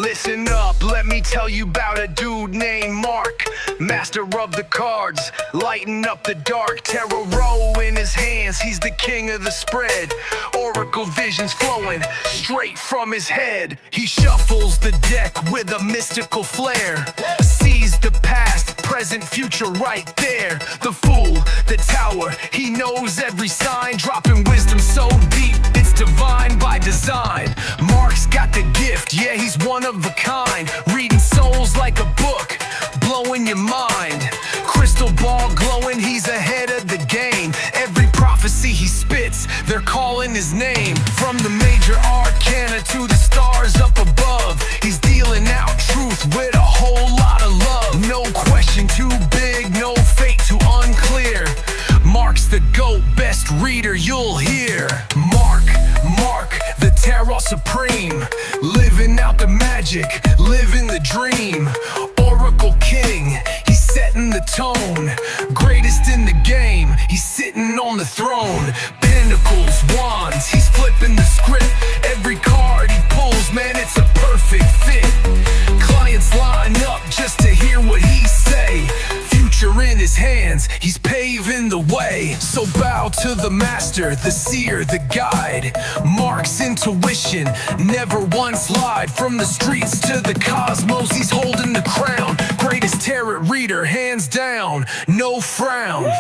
Listen up, let me tell you about a dude named Mark. Master of the cards, lighting up the dark. Tarot in his hands, he's the king of the spread. Oracle visions flowing straight from his head. He shuffles the deck with a mystical flair. Sees the past, present, future right there. The fool, the tower, he knows every sign. Dropping wisdom so deep, it's divine by design. Mark's got the gift, yeah, he's one of a kind. Reading souls like a book, blowing your mind. Crystal ball glowing, he's ahead of the game. Every prophecy he spits, they're calling his name. From the major arcana to the stars up above, he's dealing out truth with a whole lot of love. No question too big, no fate too unclear. Mark's the GOAT, best reader you'll hear. Mark, the tarot supreme. Living out the magic, living the dream. Oracle king, he's setting the tone. Greatest in the game, he's sitting on the throne. Pentacles, wands, he's flipping the script. Every card he pulls, man, it's a perfect fit. Clients line up just to hear what he say. Future in his hands, he's paving the way. So bow to the master, the seer, the guide. Mark's intuition never once lied. From the streets to the cosmos, he's holding the crown. Greatest tarot reader, hands down, no frown.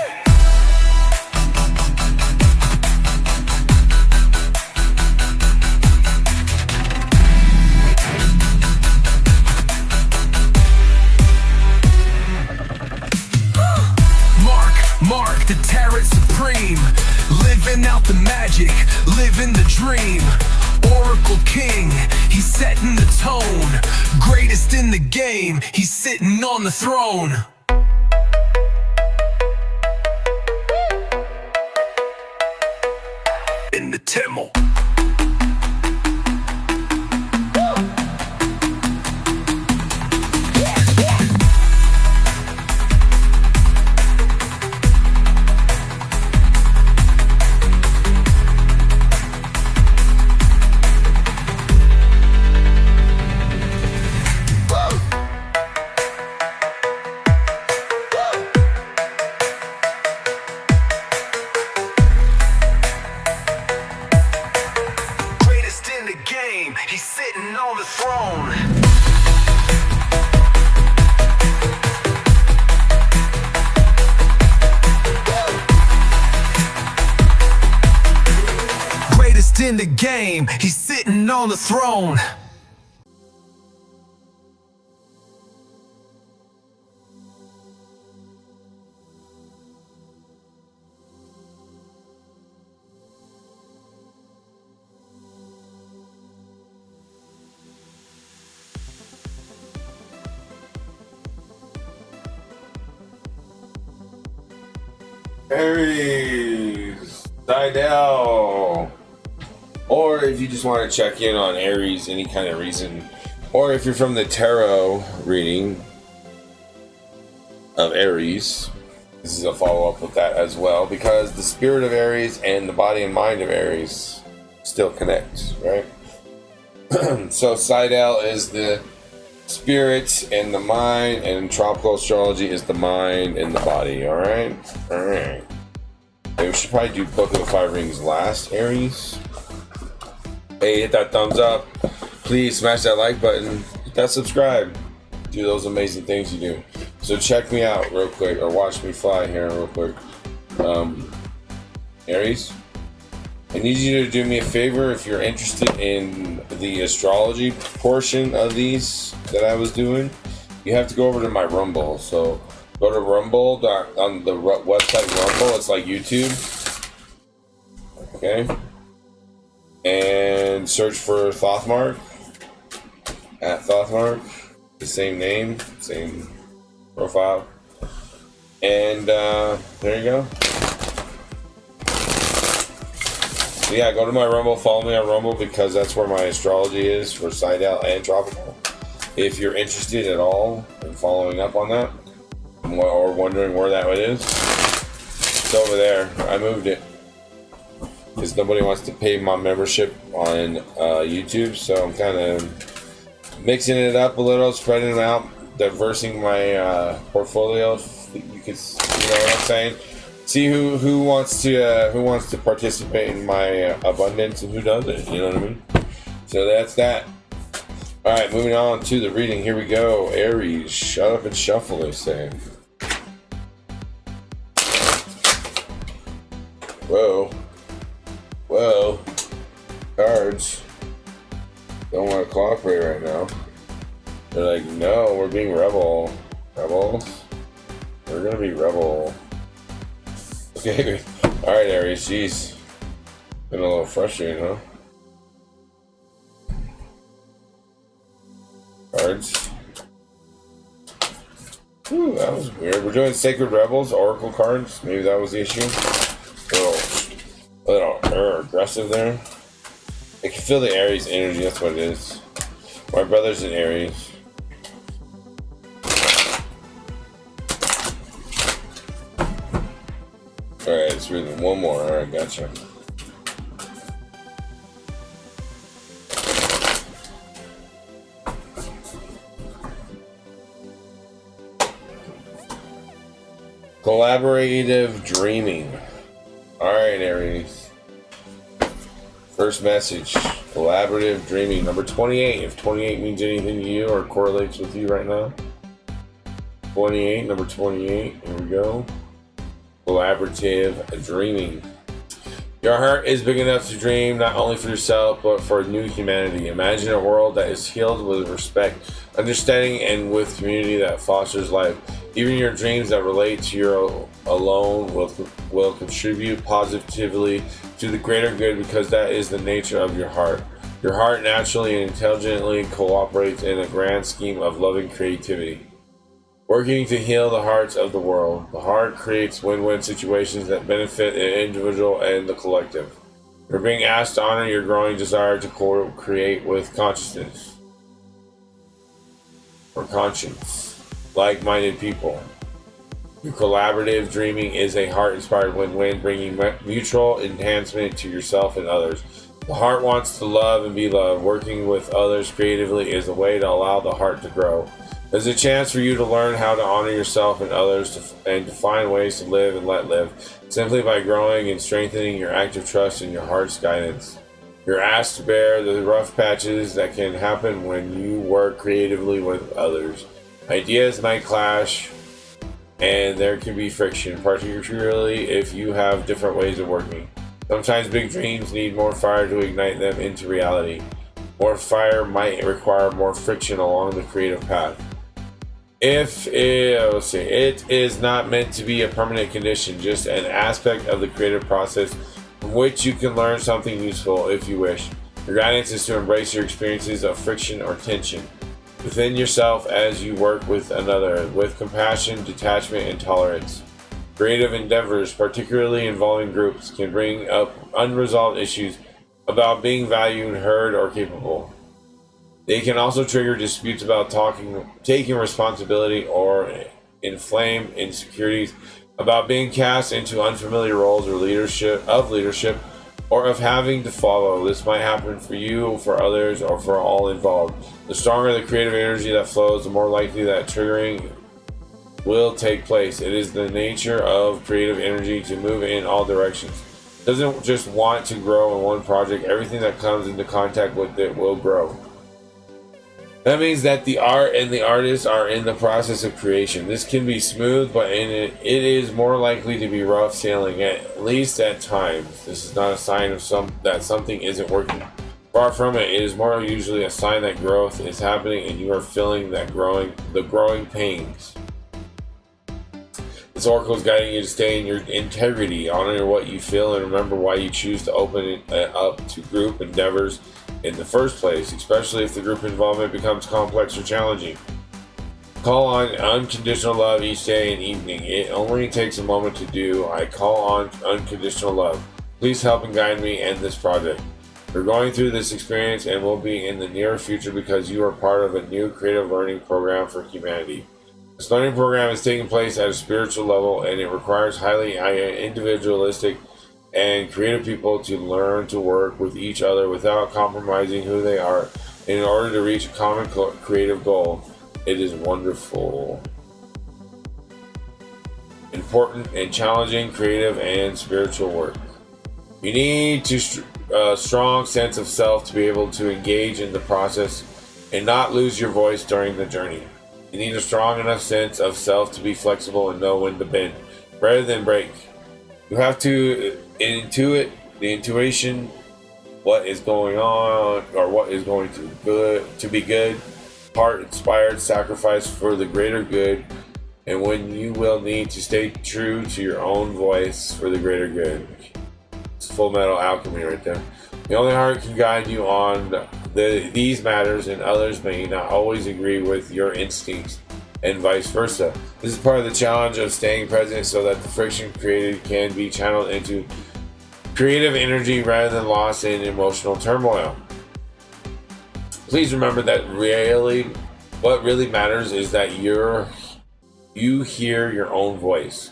Mark, the tarot supreme. Living out the magic, living the dream. Oracle king, he's setting the tone. Greatest in the game, he's sitting on the throne. In the temple. He's sitting on the throne. Greatest in the game, he's sitting on the throne. Aries, Sidel. Or if you just want to check in on Aries, any kind of reason, or if you're from the tarot reading of Aries, this is a follow-up with that as well, because the spirit of Aries and the body and mind of Aries still connect, right? So Sidel is the spirit and the mind, and tropical astrology is the mind and the body. All right. Hey, we should probably do Book of the Five Rings last, Aries. Hey, hit that thumbs up, please smash that like button, hit that subscribe, do those amazing things you do. So check me out real quick, or watch me fly here real quick. Aries, I need you to do me a favor. If you're interested in the astrology portion of these that I was doing, you have to go over to my Rumble. So go to Rumble, on the website Rumble, it's like YouTube, okay? And search for Thothmark, at Thothmark, the same name, same profile. And there you go. So yeah, go to my Rumble, follow me on Rumble, because that's where my astrology is for Sidel and Tropical. If you're interested at all in following up on that, or wondering where that is, it's over there. I moved it because nobody wants to pay my membership on YouTube, so I'm kind of mixing it up a little, spreading it out, diversing my portfolio. You could, you know what I'm saying? See who wants to participate in my abundance and who doesn't. You know what I mean? So that's that. All right, moving on to the reading. Here we go. Aries, shut up and shuffle. They say. Whoa, whoa, cards don't want to cooperate right now. They're like, no, we're being rebels. We're gonna be rebel. Okay, all right, Aries. Jeez, been a little frustrating, huh? Cards. Ooh, that was weird. We're doing Sacred Rebels, Oracle cards. Maybe that was the issue. A little aggressive there. I can feel the Aries energy. That's what it is. My brother's in Aries. Alright, let's read one more. Alright, gotcha. Collaborative dreaming. Alright, Aries. First message. Collaborative dreaming. Number 28. If 28 means anything to you or correlates with you right now. 28. Number 28. Here we go. Collaborative dreaming. Your heart is big enough to dream not only for yourself but for new humanity. Imagine a world that is healed with respect, understanding, and with community that fosters life. Even your dreams that relate to your alone will contribute positively to the greater good because that is the nature of your heart. Your heart naturally and intelligently cooperates in a grand scheme of loving creativity, working to heal the hearts of the world. The heart creates win-win situations that benefit the individual and the collective. You're being asked to honor your growing desire to co-create with consciousness or conscience. Like-minded people. Your collaborative dreaming is a heart-inspired win-win, bringing mutual enhancement to yourself and others. The heart wants to love and be loved. Working with others creatively is a way to allow the heart to grow. There's a chance for you to learn how to honor yourself and others and to find ways to live and let live, simply by growing and strengthening your active trust in your heart's guidance. You're asked to bear the rough patches that can happen when you work creatively with others. Ideas might clash, and there can be friction, particularly if you have different ways of working. Sometimes big dreams need more fire to ignite them into reality. More fire might require more friction along the creative path. It is not meant to be a permanent condition, just an aspect of the creative process from which you can learn something useful if you wish. Your guidance is to embrace your experiences of friction or tension within yourself as you work with another, with compassion, detachment, and tolerance. Creative endeavors, particularly involving groups, can bring up unresolved issues about being valued, heard, or capable. They can also trigger disputes about taking responsibility or inflame insecurities about being cast into unfamiliar roles or leadership, or of having to follow. This might happen for you, for others, or for all involved. The stronger the creative energy that flows, the more likely that triggering will take place. It is the nature of creative energy to move in all directions. It doesn't just want to grow in one project. Everything that comes into contact with it will grow. That means that the art and the artist are in the process of creation. This can be smooth, but it is more likely to be rough sailing, at least at times. This is not a sign of that something isn't working. Far from it, it is more usually a sign that growth is happening and you are feeling the growing pains. This oracle is guiding you to stay in your integrity, honor what you feel, and remember why you choose to open it up to group endeavors in the first place, especially if the group involvement becomes complex or challenging. Call on unconditional love each day and evening. It only takes a moment to do. I call on unconditional love. Please help and guide me in this project. You're going through this experience and will be in the near future because you are part of a new creative learning program for humanity. This learning program is taking place at a spiritual level, and it requires highly individualistic and creative people to learn to work with each other without compromising who they are in order to reach a common creative goal. It is wonderful, important, and challenging creative and spiritual work. You need a strong sense of self to be able to engage in the process and not lose your voice during the journey. You need a strong enough sense of self to be flexible and know when to bend rather than break. You have to intuit the intuition, what is going on or what is going to be good, heart inspired sacrifice for the greater good, and when you will need to stay true to your own voice for the greater good. It's Full Metal Alchemy right there. The only heart can guide you on these matters, and others may not always agree with your instincts, and vice versa. This is part of the challenge of staying present so that the friction created can be channeled into creative energy rather than lost in emotional turmoil. Please remember that what really matters is that you hear your own voice.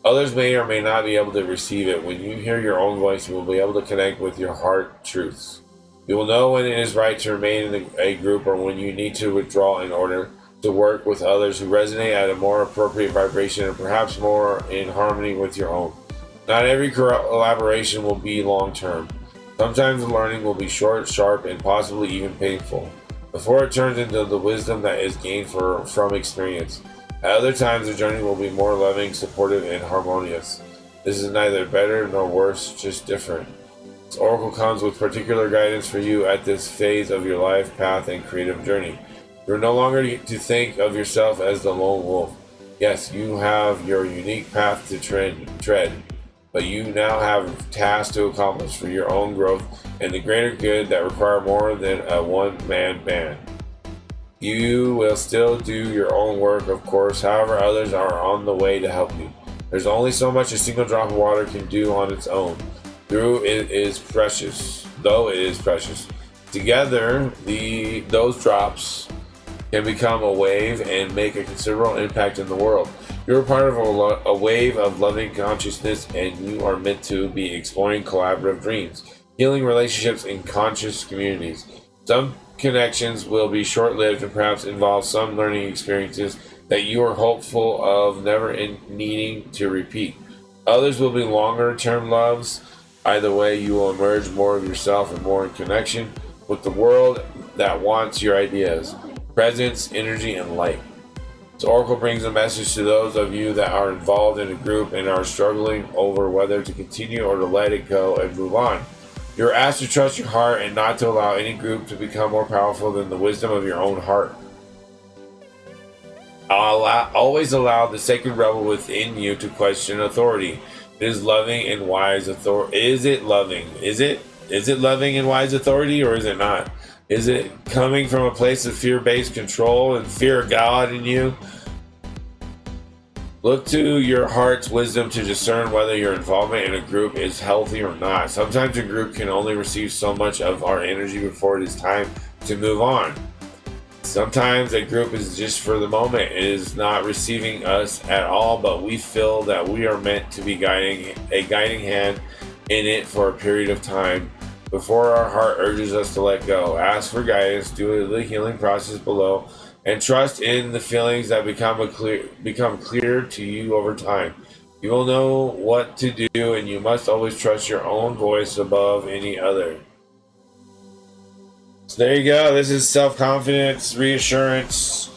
Others may or may not be able to receive it. When you hear your own voice, you will be able to connect with your heart truths. You will know when it is right to remain in a group or when you need to withdraw in order to work with others who resonate at a more appropriate vibration and perhaps more in harmony with your own. Not every collaboration will be long-term. Sometimes the learning will be short, sharp, and possibly even painful, before it turns into the wisdom that is gained from experience. At other times, the journey will be more loving, supportive, and harmonious. This is neither better nor worse, just different. This oracle comes with particular guidance for you at this phase of your life path and creative journey. You are no longer to think of yourself as the lone wolf. Yes, you have your unique path to tread, but you now have tasks to accomplish for your own growth and the greater good that require more than a one-man band. You will still do your own work, of course, however, others are on the way to help you. There's only so much a single drop of water can do on its own. Though it is precious. Together, those drops can become a wave and make a considerable impact in the world. You're a part of a wave of loving consciousness, and you are meant to be exploring collaborative dreams, healing relationships in conscious communities. Some connections will be short-lived and perhaps involve some learning experiences that you are hopeful of never needing to repeat. Others will be longer-term loves. Either way, you will emerge more of yourself and more in connection with the world that wants your ideas, presence, energy, and light. This oracle brings a message to those of you that are involved in a group and are struggling over whether to continue or to let it go and move on. You're asked to trust your heart and not to allow any group to become more powerful than the wisdom of your own heart. Always allow the sacred rebel within you to question authority. It is loving and wise authority. Is it loving? Is it loving and wise authority, or is it not? Is it coming from a place of fear-based control and fear of God in you? Look to your heart's wisdom to discern whether your involvement in a group is healthy or not. Sometimes a group can only receive so much of our energy before it is time to move on. Sometimes a group is just for the moment. It is not receiving us at all, but we feel that we are meant to be a guiding hand in it for a period of time before our heart urges us to let go. Ask for guidance, do the healing process below, and trust in the feelings that become clear to you over time. You will know what to do, and you must always trust your own voice above any other. So there you go. This is self-confidence, reassurance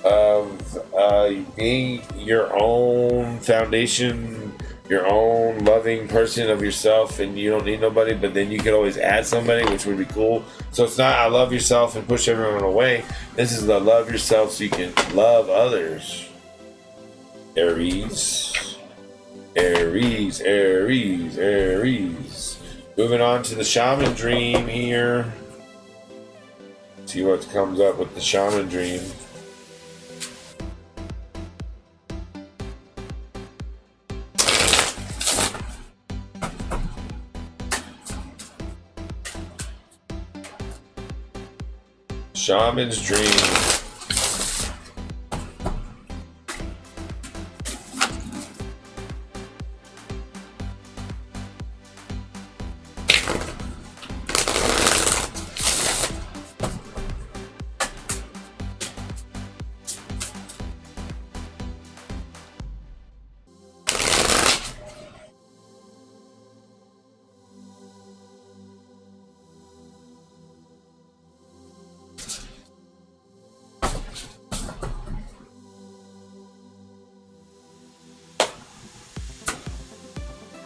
of being your own foundation, your own loving person of yourself, and you don't need nobody, but then you can always add somebody, which would be cool. So it's not I love yourself and push everyone away. This is the love yourself so you can love others. Aries. Aries, Aries, Aries. Moving on to the shaman dream here. See what comes up with the shaman dream. Shaman's dream.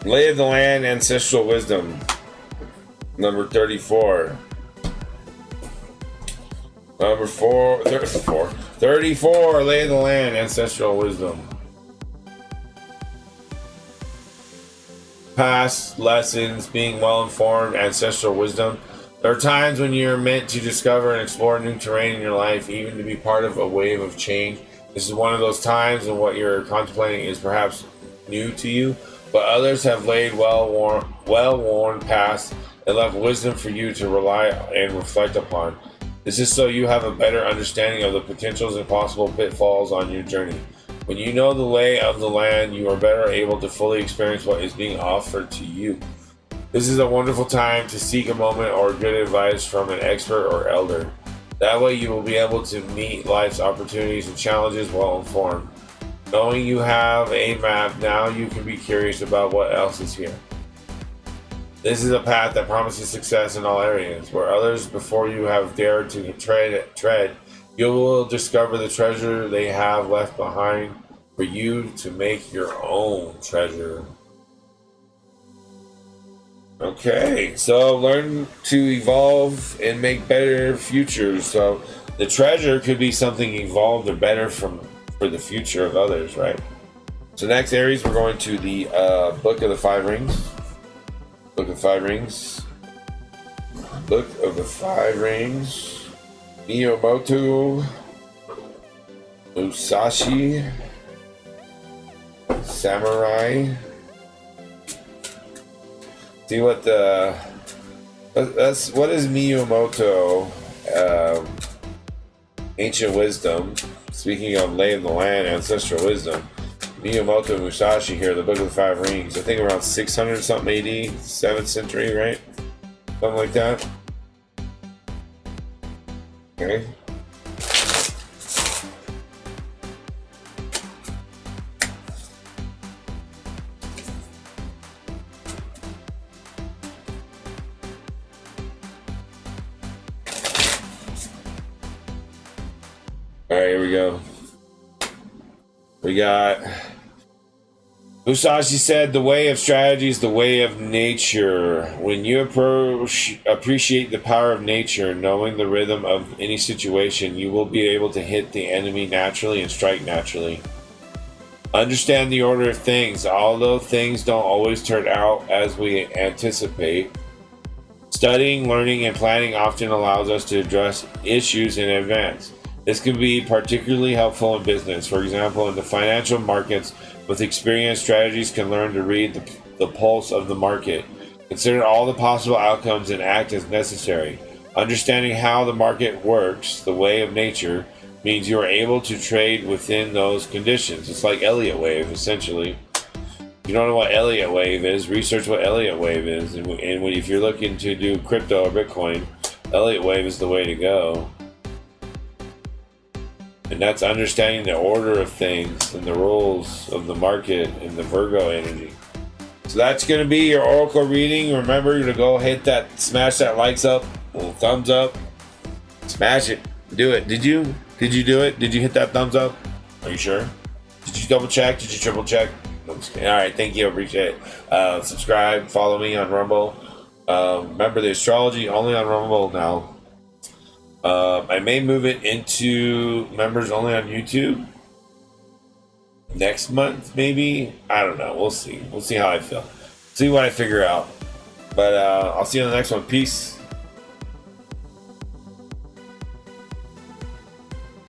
Lay of the land, ancestral wisdom. Number 34. Number 34. Lay of the land, ancestral wisdom. Past lessons, being well informed, ancestral wisdom. There are times when you're meant to discover and explore new terrain in your life, even to be part of a wave of change. This is one of those times, and what you're contemplating is perhaps new to you, but others have laid well-worn paths and left wisdom for you to rely and reflect upon. This is so you have a better understanding of the potentials and possible pitfalls on your journey. When you know the lay of the land, you are better able to fully experience what is being offered to you. This is a wonderful time to seek a moment or good advice from an expert or elder. That way you will be able to meet life's opportunities and challenges well informed. Knowing you have a map, now you can be curious about what else is here. This is a path that promises success in all areas. Where others before you have dared to tread, you will discover the treasure they have left behind for you to make your own treasure. Okay, so learn to evolve and make better futures. So the treasure could be something evolved or better for the future of others, right? So next, Aries, we're going to the Book of the Five Rings. Book of the Five Rings. Book of the Five Rings. Miyamoto. Musashi. Samurai. See what the what is Miyamoto? Ancient wisdom. Speaking of lay of the land, ancestral wisdom. Miyamoto Musashi here, the Book of the Five Rings. I think around 600 something AD, 7th century, right? Something like that. Okay. Alright, here we go. We got Musashi said, the way of strategy is the way of nature. When you appreciate the power of nature, knowing the rhythm of any situation, you will be able to hit the enemy naturally and strike naturally. Understand the order of things. Although things don't always turn out as we anticipate, studying, learning, and planning often allows us to address issues in advance. This can be particularly helpful in business. For example, in the financial markets, with experienced strategies can learn to read the pulse of the market, consider all the possible outcomes, and act as necessary. Understanding how the market works, the way of nature, means you are able to trade within those conditions. It's like Elliott wave, essentially. If you don't know what Elliott wave is, research what Elliott wave is. And if you're looking to do crypto or Bitcoin, Elliott wave is the way to go. And that's understanding the order of things and the rules of the market and the Virgo energy. So that's going to be your oracle reading. Remember to go hit that, smash that likes up, little thumbs up. Smash it. Do it. Did you do it? Did you hit that thumbs up? Are you sure? Did you double check? Did you triple check? I'm just kidding. All right. Thank you. I appreciate it. Subscribe. Follow me on Rumble. Remember the astrology only on Rumble now. I may move it into members only on YouTube next month, maybe. I don't know. We'll see. We'll see how I feel. See what I figure out. But I'll see you on the next one. Peace.